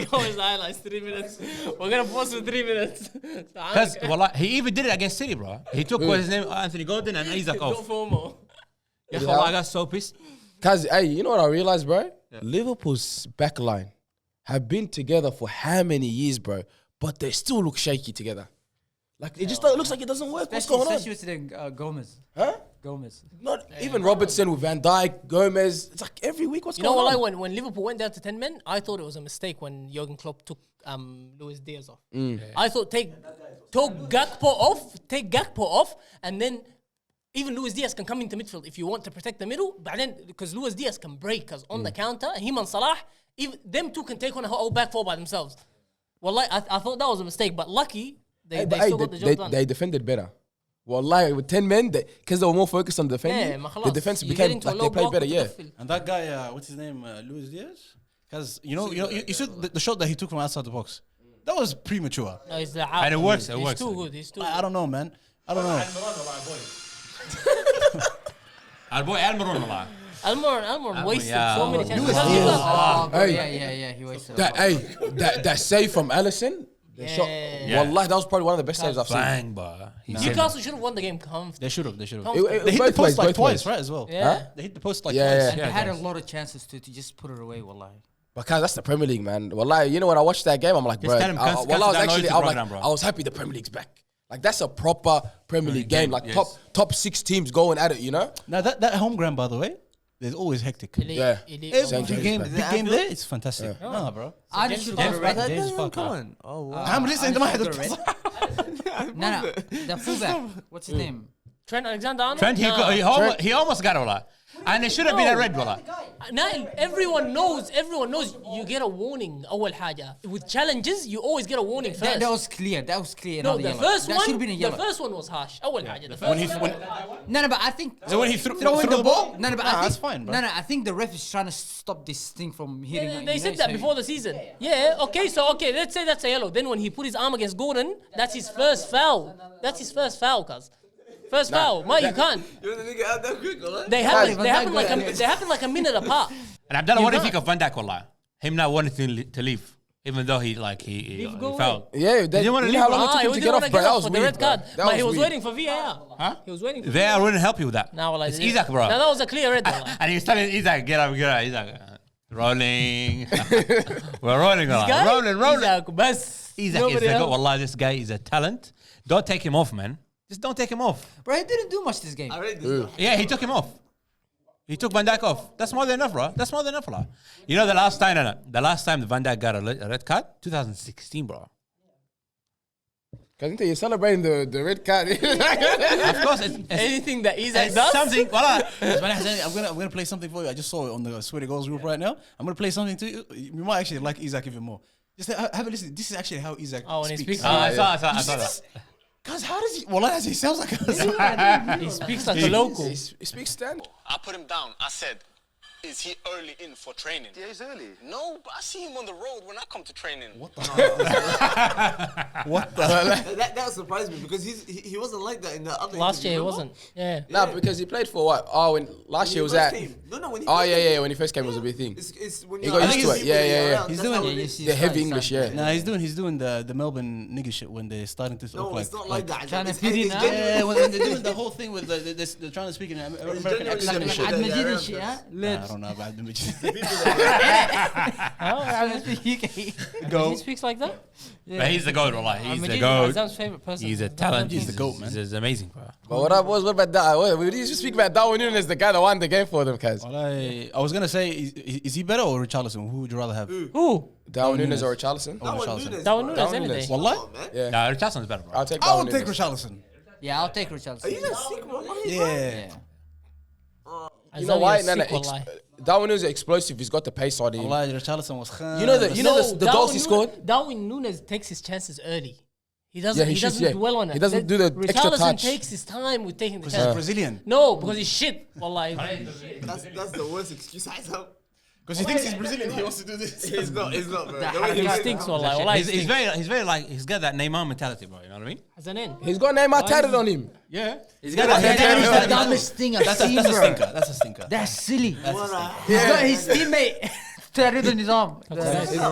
going to highlights 3 minutes. We're going to pause for 3 minutes. Because he even did it against City, bro. He took what's his name, Anthony Gordon and Isaac Go off. for more. Yeah, wallah, I got so pissed. cause hey, you know what I realized, bro? Liverpool's back line have been together for how many years, bro? But they still look shaky together. Like it just looks like it doesn't work. What's going on? Especially with Gomez. Huh? Gomez. Not even Robertson with Van Dijk, Gomez. It's like every week. What's You know going what? on? Like when Liverpool went down to 10 men, I thought it was a mistake when Jurgen Klopp took Luis Diaz off. I thought take Gakpo off, and then even Luis Diaz can come into midfield if you want to protect the middle. But then because Luis Diaz can break, because on the counter, him and Salah, even them two can take on a whole back four by themselves. Well, like I thought that was a mistake, but lucky they still got the job done. They defended better. Wallahi, with 10 men, because they were more focused on defending, ما the خلاص. defense You became get into a like low they played block better. with Yeah. the field. And that guy, what's his name? Luis Diaz? Because, you see the shot that he took from outside the box. That was premature. No, he's the And it works, it He's works. too good. He's too I don't know, man. I don't know. Our boy Almiron, wallah. Almiron wasted yeah. so many chances. Oh, Because God, Hey. yeah. He wasted. That save from Alisson, the shot. Yeah. Wallahi, that was probably one of the best saves I've seen. Bang, bro. Newcastle should have won the game comfortably. They should have. It They hit the both post ways, like both twice, ways. right, as well. Yeah. They hit the post like Yeah, twice. And yeah. they had a lot of chances to just put it away, wallahi. Because that's the Premier League, man. Wallahi, you know when I watched that game, I'm like, Just bro. tell him cancel Well, I was that actually, loyalty I was program, like, bro. I was happy the Premier League's back. Like that's a proper Premier League game. Like yes. top 6 teams going at it, you know. Now, that home ground, by the way, there's always hectic. Yeah. Every game, big game there, it's fantastic. Yeah. Nah, bro. I just should go James back. Come on. Oh, wow. I'm listening to my head. No, the fullback. What's his name? Trent Alexander-Arnold. Trent, he almost got it, and it should have been a red, wallah. Everyone knows you get a warning. أول حاجة. With challenges, you always get a warning first. That was clear. No, the first that should have been a one. yellow. The first one was harsh. أول حاجة. The first one. No, but I think So when he threw throwing the ball? No, but Nah, I think that's fine, bro. No, I think the ref is trying to stop this thing from hitting. They said that before the season. Yeah, okay, let's say that's a yellow. Then when he put his arm against Gordon, that's his first foul. That's his first foul, cuz. First foul. Mate, you can't. You want the nigga out that quick, or They happen like a minute apart. And Abdullah, what do you can't. think of Van Dijk, wallah? Him not wanting to leave, even though he go fouled. Yeah, they didn't wanna you know how leave, long it He took him to didn't get want off, to bro. get That off was for the weird, red bro. card. That But he was weird. waiting for VAR. Huh? He was waiting for They wouldn't help you with that. Now, like, It's Isaac, bro. Now that was a clear red. wallah. And he was telling Isaac, get up. He's like, rolling. We're rolling, wallah. Guy, Rolling. Isaac, بس. Isaac is Nobody the else. goat. Wallah, this guy is a talent. Don't take him off, man. Just don't take him off. Bro, he didn't do much this game. I read this. Yeah, he took him off. He took Van Dijk off. That's more than enough, bro. That's more than enough, bro. You know the last time the Van Dijk got a red card? 2016, bro. Because you're celebrating the red card. Of course, it's Anything that Isaac does. something. Wallah. I'm gonna play something for you. I just saw it on the Sweaty Goals group right now. I'm gonna play something to you. You might actually like Isaac even more. Just have a listen. This is actually how Isaac when he speaks. speaks. I saw that. Cause how does he? Well, he sounds like us. He speaks like a local. He speaks stand. I put him down. I said, is he early in for training? Yeah, he's early. No, but I see him on the road when I come to training. What the? That surprised me because he wasn't like that in the other. Last year he interview, wasn't. Yeah. Nah, because he played for what? Oh, when last year was first that. came. No, when he Oh first came. yeah, when he first came it was a big thing. It's when He you're got used to around it. people Yeah, that you're yeah. around, He's that's doing- how it Yeah, is. The heavy English, yeah. Nah, he's doing the Melbourne nigga shit when they're starting to look No, like. it's not like that. Trying to It's fit in, it's huh? genuine. Yeah, when they're doing the whole thing with they're trying to speak in American genuine accent and like shit. that. Ad Majid Yeah, and shit, huh? Nah, I don't know about the midget. He speaks like that. But he's the goat, wallah. He's the Majid is goat. Azam's favorite person. He's a talent. He's the goat, man. He's amazing, bro. But what up, boys? What about that? We didn't speak about Darwin Nunez, the guy that won the game for them, cuz. I was gonna say, is he better or Richarlison? Who would you rather have? Who? Darwin Nunez or Richarlison? Or Richarlison? Darwin Nunez any Nunez. day. Wallah? Come on, man. Yeah. Nah, Richardson's better, bro. I'll take I Darwin would take Nunez. Richarlison. Yeah, I'll take Richarlison. Are you that sick, wallahi? Yeah. You know why? Nah, Sick, wallahi. Darwin Nunez is explosive. He's got the pace on him. Wallah, Richarlison was. You know the goals he scored? Darwin Nunez takes his chances early. He doesn't. Yeah, he doesn't dwell on it. He doesn't do the extra Richarlison touch. takes his time with taking the Because he's chance. Brazilian. No, because he's shit. Wallahi. That's the worst excuse I have. Because he thinks he's Brazilian, he wants to do this. It's not, bro. That The way He plays stinks, now. wallahi. Wallahi, He's very like he's got that Neymar mentality, bro. You know what I mean? Has an end. He's got Neymar tatted on him. Yeah. He's got that That is tatted the on him. dumbest thing I've That's seen, a bro. stinker. That's a stinker. That's silly. What a- He's got his teammate tatted on his arm.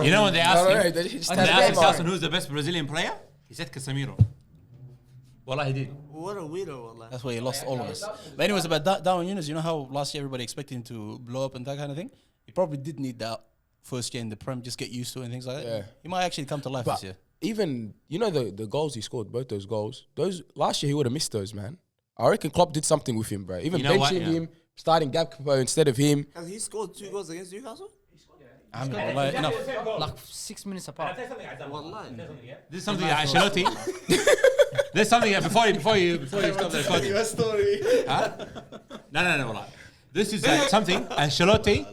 You know when they asked him, They just they tatted asked Neymar. Richarlison who's the best Brazilian player, he said Casemiro. Wallah, he did. What a weirdo, wallah. That's why he lost all of us. But anyways, about Darwin Nunez, you know how last year everybody expected him to blow up and that kind of thing? He probably did need that first year in the Prem, just get used to it and things like that. Yeah. He might actually come to life But this year. even, you know, the goals he scored, both those goals, last year he would have missed those, man. I reckon Klopp did something with him, bro. Even You know what, benching yeah. him, starting Galacticoz instead of him. Has he scored 2 goals against Newcastle? I mean, wallah, enough. Like 6 minutes apart. Wallahi. This is something that Ancelotti. This is something that before you stop the recording. Your story. Huh? No, wallah. This is something Ancelotti.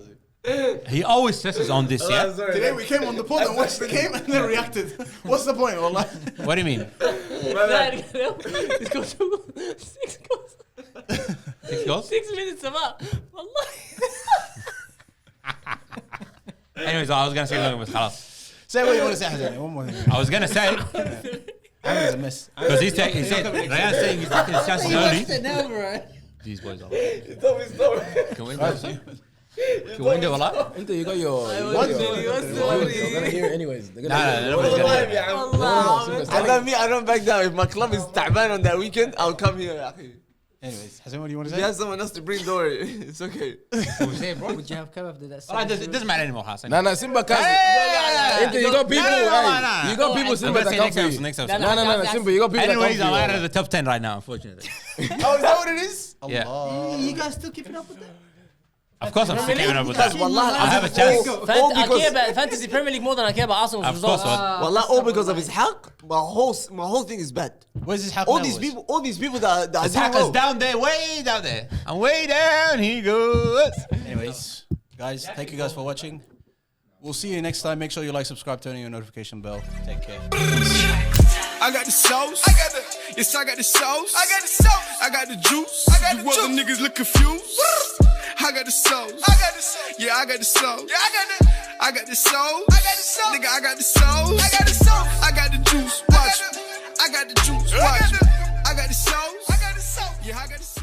He always stresses on this, yeah. Today we came on the pod and watched the game and then reacted. What's the point, wallah? What do you mean? He's got 6 goals. 6 goals? 6 minutes apart. Wallahi. Anyways, I was gonna say something with Khalas. Say what you want to say, Hazani. One more thing. I was gonna say Ahmed is a mess. because he said Ryan's saying he's taking his chances early. Now, bro. These boys are. Stop. Can we end it? Can we end it, wallah? Inter, you got your. You're gonna hear it anyways. They're Nah, gonna nobody's gonna. I don't back down. If my club is ta'ban on that weekend, I'll come here. ya akhi. Anyways, Hazani, what do you want to If you say? have someone else to bring, don't worry. It's okay. Would you have come after that? Wallah, it doesn't matter anymore, Hassan. Nah, Simba cousin. Inter, you got people. Nah. You got people, I'm Simba, gonna that say come next for episode, you. next episode. No, Simba, you got people that Anyways, I'm come out for of the top 10 right now, unfortunately. Oh, is that what it is? Yeah. You guys still keeping up with that? Of course, I'm still keeping up with Because that. wallah, I have a chance. I care about fantasy Premier League more than I care about Arsenal's Of results. course, wallah, all because of his haq. My whole thing is bad. Where's this All these people that are His doing hacker's well. down there, way down there. And way down he goes. Anyways, guys, thank you guys for watching. We'll see you next time. Make sure you like, subscribe, turn on your notification bell. Take care. I got the sauce. I got the sauce. I got the sauce. I got the juice. You other niggas look confused. I got the sauce. Yeah, I got the sauce. I got the sauce. Nigga, I got the sauce. I got the juice. Watch. I got the juice. Watch. I got the sauce. Yeah, I got the sauce.